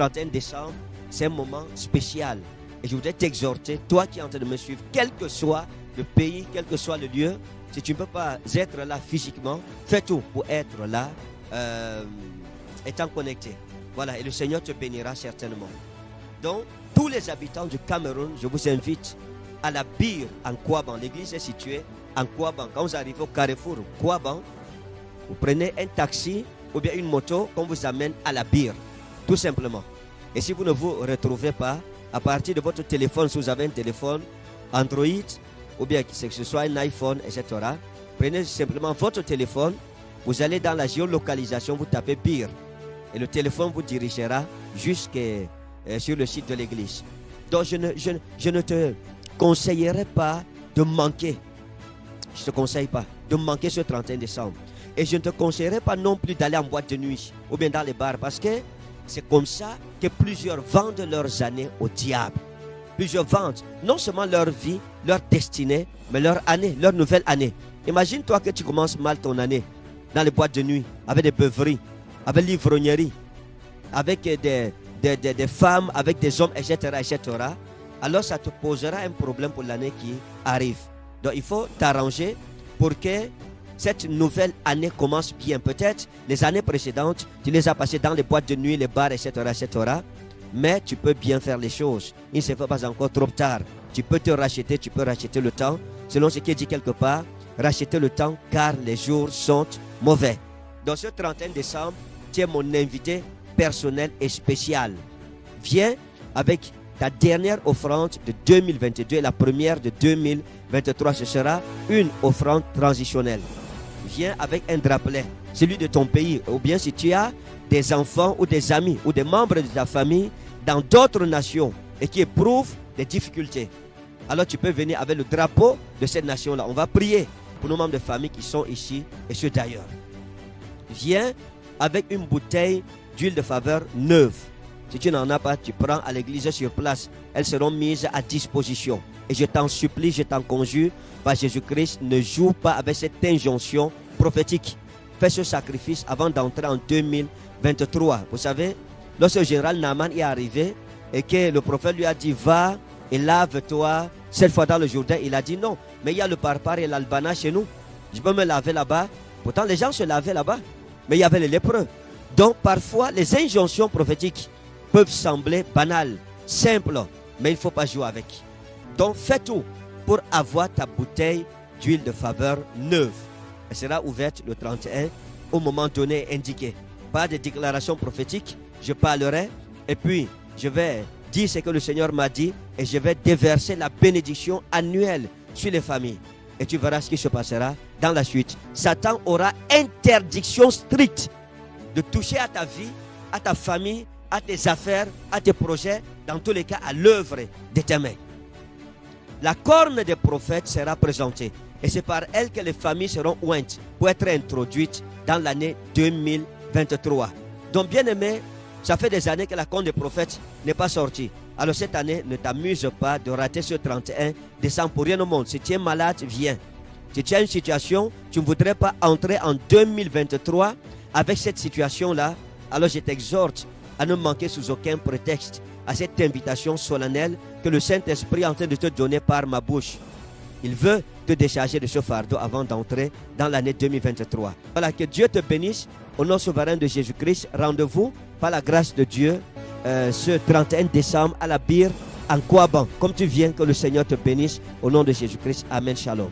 31 décembre, c'est un moment spécial. Et je voudrais t'exhorter, toi qui es en train de me suivre, quel que soit le pays, quel que soit le lieu, si tu ne peux pas être là physiquement, fais tout pour être là, étant connecté. Voilà, et le Seigneur te bénira certainement. Donc, tous les habitants du Cameroun, je vous invite à la Bire en Kouaban. L'église est située en Kouaban. Quand vous arrivez au carrefour Kouaban, vous prenez un taxi ou bien une moto qu'on vous amène à la Bire, tout simplement. Et si vous ne vous retrouvez pas, à partir de votre téléphone, si vous avez un téléphone Android ou bien que ce soit un iPhone, etc., prenez simplement votre téléphone, vous allez dans la géolocalisation, vous tapez Bire et le téléphone vous dirigera sur le site de l'église. Donc je ne te conseillerais pas de manquer. Je ne te conseille pas de manquer ce 31 décembre. Et je ne te conseillerais pas non plus d'aller en boîte de nuit ou bien dans les bars, parce que c'est comme ça que plusieurs vendent leurs années au diable. Plusieurs vendent non seulement leur vie, leur destinée, mais leur année, leur nouvelle année. Imagine-toi que tu commences mal ton année dans les boîtes de nuit, avec des beuveries, avec l'ivrognerie, avec des femmes, avec des hommes, etc., etc. Alors ça te posera un problème pour l'année qui arrive. Donc il faut t'arranger pour que cette nouvelle année commence bien. Peut-être les années précédentes, tu les as passées dans les boîtes de nuit, les bars, etc., etc. Mais tu peux bien faire les choses. Il ne se fait pas encore trop tard. Tu peux te racheter, tu peux racheter le temps. Selon ce qui est dit quelque part, racheter le temps car les jours sont mauvais. Dans ce 31 décembre, tu es mon invité personnel et spécial. Viens avec ta dernière offrande de 2022 et la première de 2023. Ce sera une offrande transitionnelle. Viens avec un drapelet, celui de ton pays. Ou bien si tu as des enfants ou des amis ou des membres de ta famille dans d'autres nations et qui éprouvent des difficultés, alors tu peux venir avec le drapeau de cette nation-là. On va prier pour nos membres de famille qui sont ici et ceux d'ailleurs. Viens avec une bouteille d'huile de faveur neuve. Si tu n'en as pas, tu prends à l'église sur place. Elles seront mises à disposition. Et je t'en supplie, je t'en conjure, par Jésus-Christ, ne joue pas avec cette injonction prophétique. Fais ce sacrifice avant d'entrer en 2023. Vous savez, lorsque le général Naaman est arrivé et que le prophète lui a dit, va et lave-toi cette fois dans le Jourdain, il a dit non, mais il y a le Parpar et l'Albana chez nous. Je peux me laver là-bas. Pourtant, les gens se lavaient là-bas, mais il y avait les lépreux. Donc, parfois, les injonctions prophétiques peuvent sembler banales, simples, mais il ne faut pas jouer avec. Donc, fais tout pour avoir ta bouteille d'huile de faveur neuve. Elle sera ouverte le 31 au moment donné indiqué. Pas de déclaration prophétique, je parlerai et puis je vais dire ce que le Seigneur m'a dit et je vais déverser la bénédiction annuelle sur les familles. Et tu verras ce qui se passera dans la suite. Satan aura interdiction stricte de toucher à ta vie, à ta famille, à tes affaires, à tes projets, dans tous les cas à l'œuvre de tes mains. La corne des prophètes sera présentée et c'est par elle que les familles seront ointes pour être introduites dans l'année 2023. Donc bien aimé, ça fait des années que la corne des prophètes n'est pas sortie. Alors cette année, ne t'amuse pas de rater ce 31 décembre pour rien au monde. Si tu es malade, viens. Si tu as une situation, tu ne voudrais pas entrer en 2023 avec cette situation-là, alors je t'exhorte à ne manquer sous aucun prétexte à cette invitation solennelle que le Saint-Esprit est en train de te donner par ma bouche. Il veut te décharger de ce fardeau avant d'entrer dans l'année 2023. Voilà, que Dieu te bénisse. Au nom souverain de Jésus-Christ, rendez-vous par la grâce de Dieu ce 31 décembre à la Bire en Kouaban. Comme tu viens, que le Seigneur te bénisse. Au nom de Jésus-Christ, Amen, Shalom.